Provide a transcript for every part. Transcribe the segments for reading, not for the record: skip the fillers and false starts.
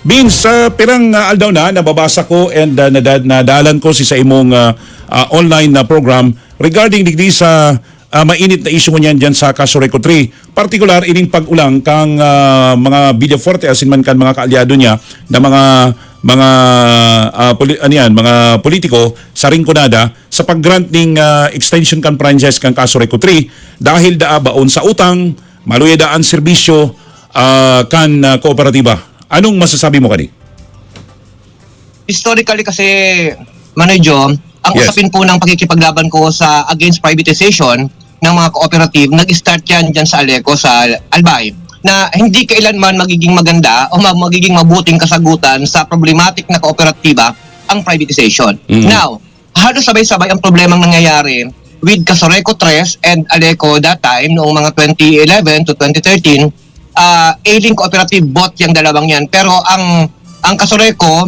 Vince, pirang aldaw na nababasa ko and nadalan ko sa imong online na program regarding digdi sa mainit na issue mo niyan dyan sa Casureco 3. Particular, ining pag-ulang kang mga Villaforte asin man kan mga kaalyado niya na mga politiko sa Rinconada sa pag-grant ning extension kan franchise kang Casureco 3 dahil baon sa utang, maluya daan serbisyo kan kooperatiba. Anong masasabi mo kani? Historically kasi, Manager, ang Yes. usapin po ng pakikipaglaban ko sa against privatization ng mga cooperative, nag-start yan dyan sa Aleco, sa Albay, na hindi kailanman magiging maganda o magiging mabuting kasagutan sa problematic na kooperatiba ang privatization. Mhm. Now, halos sabay-sabay ang problemang nangyayari with Casureco 3 and Aleco that time, noong mga 2011 to 2013, ailing cooperative bought yung dalawang yan. Pero ang Casureco,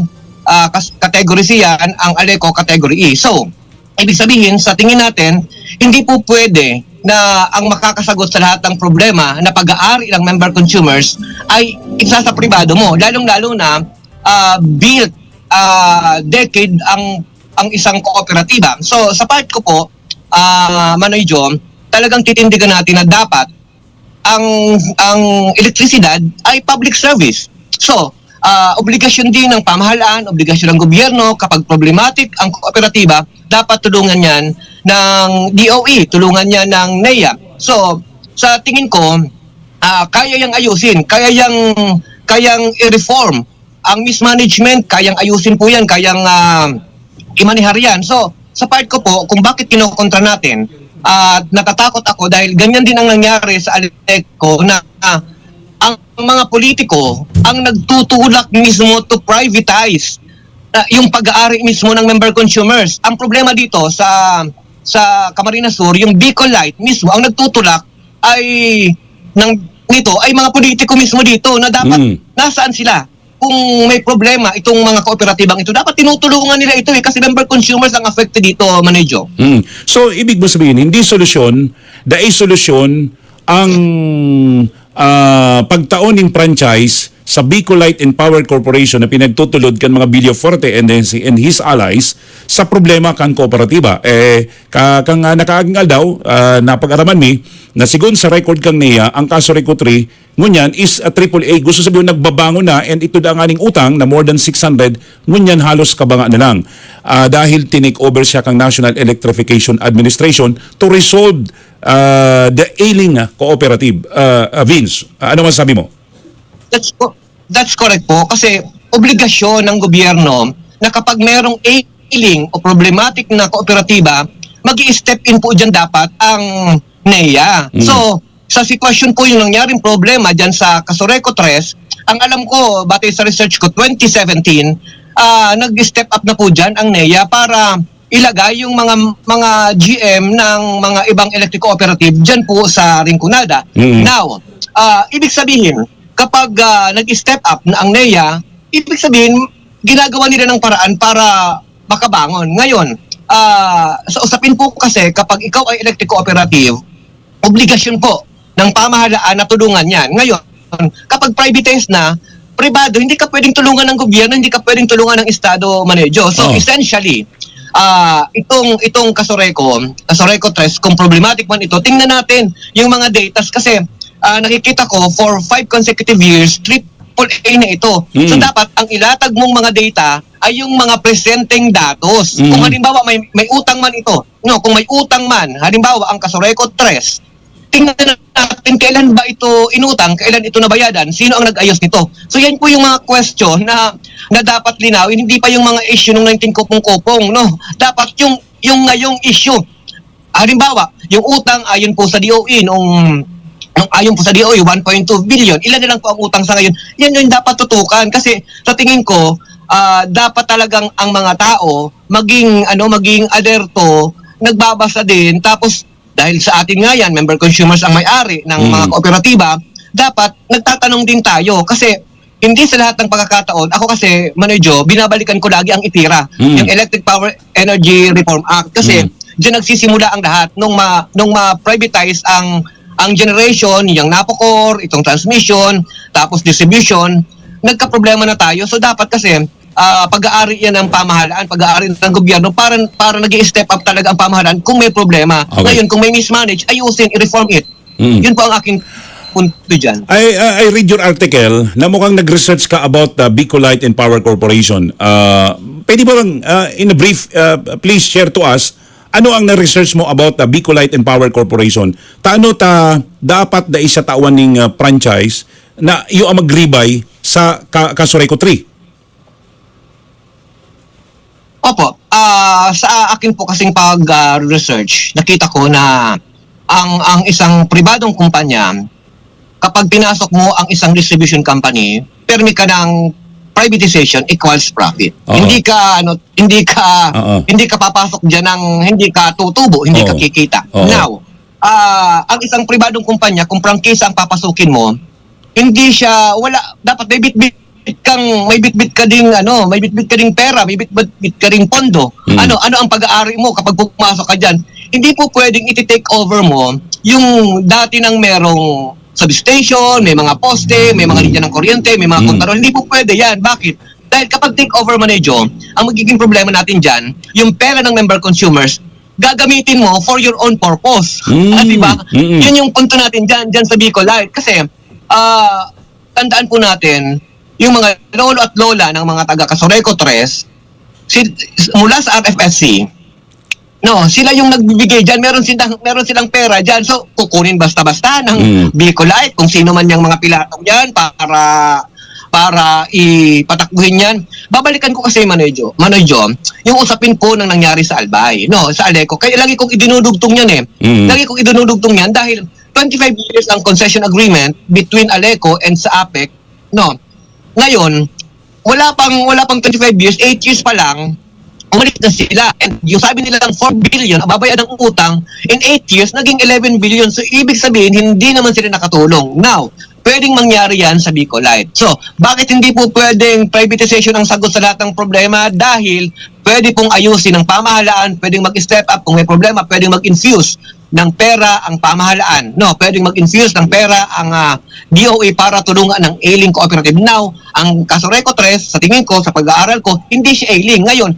category C yan, ang Aleco category E. So, ibig sabihin, sa tingin natin, hindi po pwede na ang makakasagot sa lahat ng problema na pag-aari ng member consumers ay isa sa pribado mo. Lalong-lalo na built decade ang isang kooperatiba. So, sa part ko po, Manoy John, talagang titindigan natin na dapat ang elektrisidad ay public service. So, obligasyon din ng pamahalaan, obligasyon ng gobyerno, kapag problematic ang kooperatiba, dapat tulungan yan ng DOE, tulungan yan ng NEA. So, sa tingin ko, kaya yang ayusin, kayang i-reform. Ang mismanagement, kayang ayusin po yan, kayang imanihar yan. So, sa part ko po, kung bakit kinokontra natin, natatakot ako dahil ganyan din ang nangyari sa Aleco na ang mga politiko ang nagtutulak mismo to privatize yung pag-aari mismo ng member consumers. Ang problema dito sa Camarines Sur, yung Bicol Light mismo ang nagtutulak nito ay mga politiko mismo dito na dapat nasaan sila. Kung may problema itong mga kooperatibang ito, dapat tinutulungan nila ito kasi member consumers ang affected dito, Manager. So, ibig mo sabihin, hindi solusyon, dahil solusyon ang pagtaon ng franchise sa Bicol Light and Power Corporation na pinagtutulod kan mga Villaforte and his allies sa problema kan kooperatiba. Kang nakaagingal daw, napag-araman mi, na sigun sa record kang niya, ang Casureco 3, ngunyan is a AAA. Gusto sabihin nagbabango na and ito da ang aning utang na more than 600, ngunyan halos kabanga na lang. Dahil tinake over siya kang National Electrification Administration to resolve the ailing cooperative. Vince, ano masasabi mo? That's correct po kasi obligasyon ng gobyerno na kapag merong ailing o problematic na kooperatiba, mag-i-step in po dyan dapat ang NEA. So, sa sitwasyon po yung nangyaring problema dyan sa Casureco 3, ang alam ko, batay sa research ko, 2017, nag-step up na po dyan ang NEA para ilagay yung mga GM ng mga ibang electric cooperative dyan po sa Rinconada. Now, ibig sabihin, kapag nag-step up na ang NEA, ibig sabihin, ginagawa nila ng paraan para makabangon. Ngayon, sa usapin po kasi, kapag ikaw ay electric cooperative, obligasyon po ng pamahalaan na tulungan yan. Ngayon, kapag privatize na, pribado, hindi ka pwedeng tulungan ng gobyerno, hindi ka pwedeng tulungan ng Estado, Manager. So, essentially, itong Casureco 3, kung problematic man ito, tingnan natin yung mga datas kasi nakikita ko for 5 consecutive years, AAA na ito. So dapat ang ilatag mong mga data ay yung mga presenting datos. Kung halimbawa may utang man ito, kung may utang man, halimbawa ang Casureco 3, tingnan natin kailan ba ito inutang, kailan ito nabayadan, sino ang nag-ayos nito. So yan po yung mga question na dapat linawin, hindi pa yung mga issue ng 19 kopong-kopong, no? Dapat yung ngayong issue. Halimbawa, yung utang ayon po sa DOE ayon po sa DOE 1.2 billion. Ilan na lang po ang utang sa ngayon. Yan yung dapat tutukan kasi sa tingin ko dapat talagang ang mga tao maging alerto, nagbabasa din tapos dahil sa atin nga yan, member consumers ang may-ari ng mga kooperatiba, dapat nagtatanong din tayo kasi hindi sa lahat ng pagkakataon, ako kasi, Manager, binabalikan ko lagi ang ITERA, yung Electric Power Energy Reform Act kasi diyan nagsisimula ang lahat nung ma-privatize ang generation, yung NAPOCOR, itong transmission, tapos distribution, nagka-problema na tayo. So dapat kasi pag-aari yan ng pamahalaan, pag-aari ng gobyerno para nag-i-step up talaga ang pamahalaan kung may problema. Okay. Ngayon, kung may mismanage, ayusin, i-reform it. Yun po ang aking punto dyan. I read your article na mukhang nag-research ka about the Bicolite and Power Corporation. Pwede ba bang, in a brief, please share to us, ano ang na-research mo about the Bicolite and Power Corporation? Taano ta dapat da isa tawan ning franchise na iyo ang magribay sa Kasureco 3? Opo, sa akin po kasing pag-research, nakita ko na ang isang pribadong kumpanya, kapag pinasok mo ang isang distribution company, permi ka ng privatization equals profit. Oo. Hindi ka papasok diyan ng hindi ka tutubo, hindi ka Oo. kikita. Oo. Now, ang isang pribadong kumpanya, kung prangkisa ang papasukin mo, hindi siya dapat may bitbit ka ding pera, may bitbit ka ding pondo. Ano ang pag-aari mo kapag pumasok ka diyan? Hindi po pwedeng i-take over mo yung dati nang merong substation, may mga poste, may mga linya ng kuryente, may mga kontador. Hindi po pwede yan. Bakit? Dahil kapag take over mo na yun, ang magiging problema natin dyan, yung pera ng member consumers, gagamitin mo for your own purpose. Diba? Yun yung punto natin dyan sa Bicolite. Kasi, tandaan po natin, yung mga lolo at lola ng mga taga Kasureco 3, mula sa RFSC, sila yung nagbibigay dyan. Meron silang pera dyan. So, kukunin basta-basta ng Bicolite, kung sino man yung mga pilatong yan para ipatakbuhin yan. Babalikan ko kasi, Manoy Jo, yung usapin ko nang nangyari sa Albay, sa Aleco. Kaya lagi kong idinudugtong yan Lagi kong idinudugtong yan dahil 25 years ang concession agreement between Aleco and sa APEC. Ngayon, wala pang 25 years, 8 years pa lang, umalis na sila. And yung sabi nila ng 4 billion, babayad ng utang, in 8 years, naging 11 billion. So, ibig sabihin, hindi naman sila nakatulong. Now, pwedeng mangyari yan sa Bicolite. So, bakit hindi po pwedeng privatization ang sagot sa lahat ng problema? Dahil pwede pong ayusin ng pamahalaan, pwedeng mag-step up. Kung may problema, pwedeng mag-infuse ng pera ang pamahalaan. Pwedeng mag-infuse ng pera ang DOE para tulungan ng ailing cooperative. Now, ang Kasureco 3, sa tingin ko, sa pag-aaral ko, hindi siya ailing. Ngayon,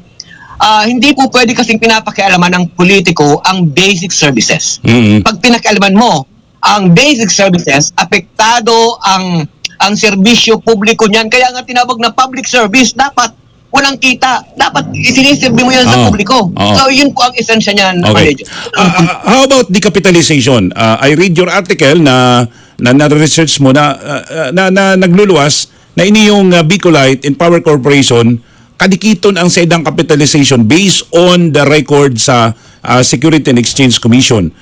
hindi po pwede kasing pinapakialaman ng politiko ang basic services. Pag pinakialaman mo ang basic services, apektado ang serbisyo publiko niyan. Kaya nga tinawag na public service, dapat walang kita. Dapat isinisirbi mo yan sa publiko. So, yun po ang esensya niyan. Okay. How about decapitalization? I read your article na na-research mo na nagluluwas na ini yung Bicolite and Power Corporation kadikiton ang sa idang capitalization based on the record sa Security and Exchange Commission.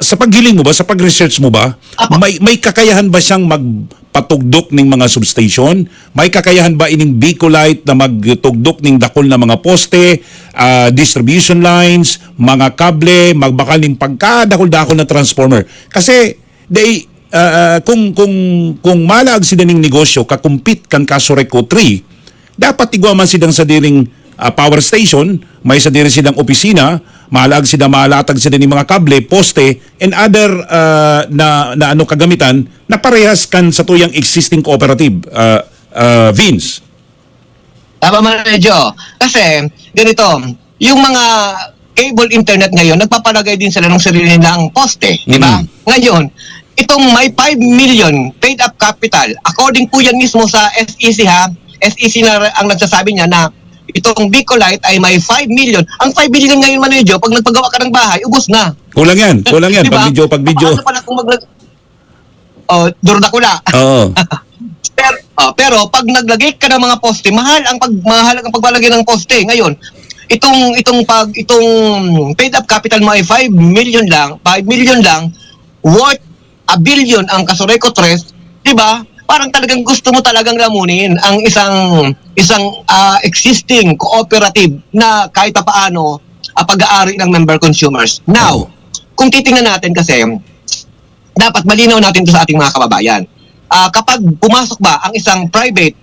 Sa paghiling mo ba, sa pag-research mo ba, may kakayahan ba siyang magpatugdok ng mga substation? May kakayahan ba ining Bicolite na magtugdok ng dakol na mga poste, distribution lines, mga kable, magbakal ng pagkadakol-dakol na transformer? Kasi kung malag sila ning negosyo kakumpit kan Kasureco 3, dapat igwaman silang sa diring power station, may sa diri silang opisina, malatag sila ng mga kable, poste, and other na kagamitan na parehas kan sa tuyang existing cooperative. Vince. Tama man medyo. Kasi, ganito, yung mga cable internet ngayon, nagpapalagay din sila ng sarili nilang poste, di ba? Ngayon, itong may 5 million paid up capital, according po yan mismo sa SEC SEC na ang nagsasabi niya na itong Bicolite ay may 5 million. Ang 5 million ngayon, Manoy Jo, pag nagpagawa ka ng bahay, ubos na. Kulang yan. Diba? Pag video. Paano pala kung Durdakula. Oo. Pero pag naglagay ka ng mga poste, mahal ang paglalagay ng poste. Ngayon, itong paid up capital mo ay 5 million lang, worth 1 billion ang Kasureco 3, 'di ba? Parang talagang gusto mo talagang lamunin ang isang existing cooperative na kahit paano pag-aari ng member consumers. Now, kung titingnan natin kasi, dapat malinaw natin ito sa ating mga kababayan. Kapag pumasok ba ang isang private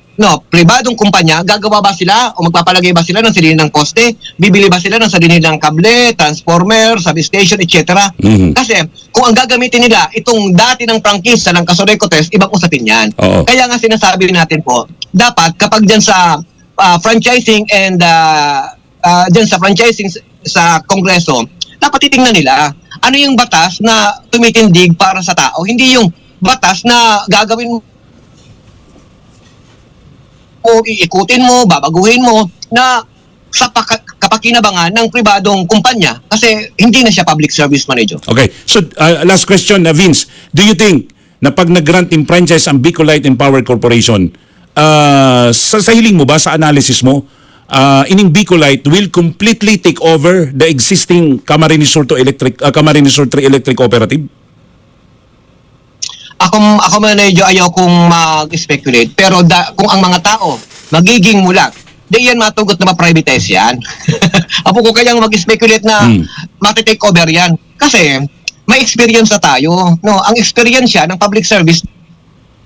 pribadong kumpanya, gagawa ba sila o magpapalagay ba sila ng sarili ng poste? Bibili ba sila ng sarili ng kable, transformer, substation, etc.? Mhm. Kasi kung ang gagamitin nila itong dati ng prangkisa ng Casoreco Test, ibang usapin yan. Oo. Kaya nga sinasabi natin po, dapat kapag dyan sa franchising and dyan sa franchising sa Kongreso, dapat titingnan nila ano yung batas na tumitindig para sa tao, hindi yung batas na gagawin mo, iikutin mo, babaguhin mo na sa kapakinabangan ng pribadong kumpanya kasi hindi na siya public service manager. Okay. So, last question, Vince. Do you think na pag nag-grant in franchise ang Bicolite and Power Corporation, sa hiling mo ba, sa analysis mo, ining Bicolite will completely take over the existing Camarines Sur 3 Electric Cooperative? Ako medyo ayaw kong mag-speculate pero kung ang mga tao magiging mulat, di yan matugot na ma-privatize yan. Apo ko kayang mag-speculate na matitake over yan. Kasi may experience na tayo. No? Ang experience ng public service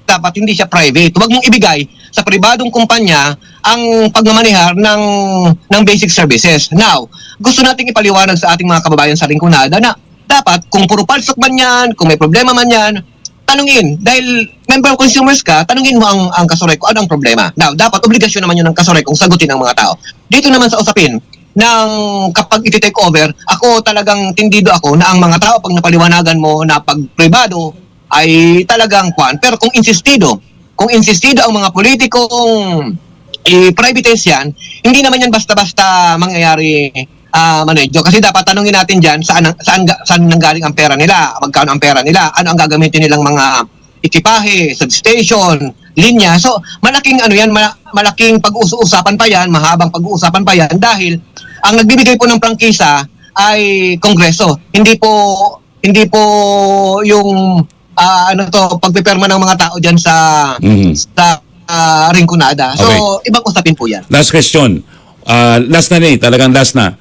dapat hindi siya private. Huwag mong ibigay sa pribadong kumpanya ang pagmamanehar ng basic services. Now, gusto nating ipaliwanag sa ating mga kababayan sa Rinconada na dapat kung puro palsok man yan, kung may problema man yan, tanungin. Dahil member of consumers ka, tanungin mo ang Casoreco, ano ang problema? Now, dapat obligasyon naman yun ng Casoreco kung sagutin ng mga tao. Dito naman sa usapin, ng kapag iti-take over, ako talagang tindido ako na ang mga tao pag napaliwanagan mo na pag pribado ay talagang kwan. Pero kung insistido ang mga politikong i-privatize yan, hindi naman yan basta-basta mangyayari manager. Kasi dapat tanungin natin dyan saan nanggaling ang pera nila, magkano ang pera nila, ano ang gagamitin nilang mga ekipahe, substation, linya. So, malaking malaking pag-uusapan pa yan, mahabang pag-uusapan pa yan dahil ang nagbibigay po ng prangkisa ay Kongreso. Hindi po yung pagpipirma ng mga tao diyan sa Rinconada. So, Okay. ibang usapin po yan. Last question. Last na talagang last na.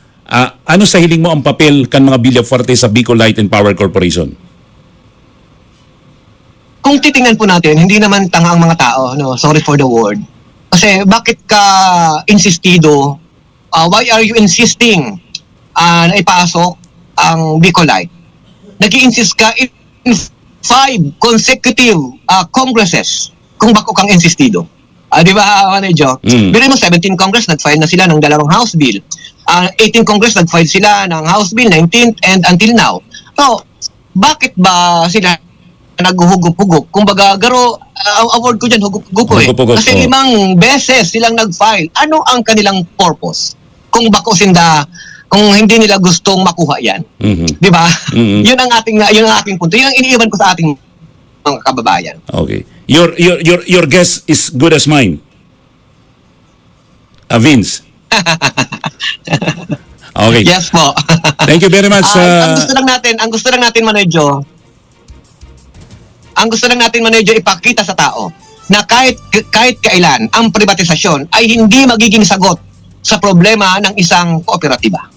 Ano sa hiling mo ang papel kan mga Villafuerte sa Bicolite and Power Corporation? Kung titingnan po natin, hindi naman tanga ang mga tao, sorry for the word. Kasi bakit ka insistido? Why are you insisting na ipasok ang Bicolite? Nag-i-insist ka in 5 consecutive congresses kung bako kang insistido. Di ba, Manager? Pero mo 17 Congress, nag-file na sila ng 2 House Bill. 18 Congress, nag-file sila ng House Bill, 19th and until now. So, bakit ba sila naghuhugup-hugup? Kumbaga, ang award ko dyan, hugup-hugup eh. Hugup-hugup, Kasi 5 beses silang nag-file. Ano ang kanilang purpose? Kung bako kung hindi nila gustong makuha yan. Di ba? Yun ang ating punto. Yun ang iniiwan ko sa ating mga kababayan. Okay. Your guess is good as mine. Vince. Okay. Yes po. Thank you very much. ang gusto lang natin Manager, ipakita sa tao na kahit kailan ang privatisasyon ay hindi magiging sagot sa problema ng isang kooperatiba.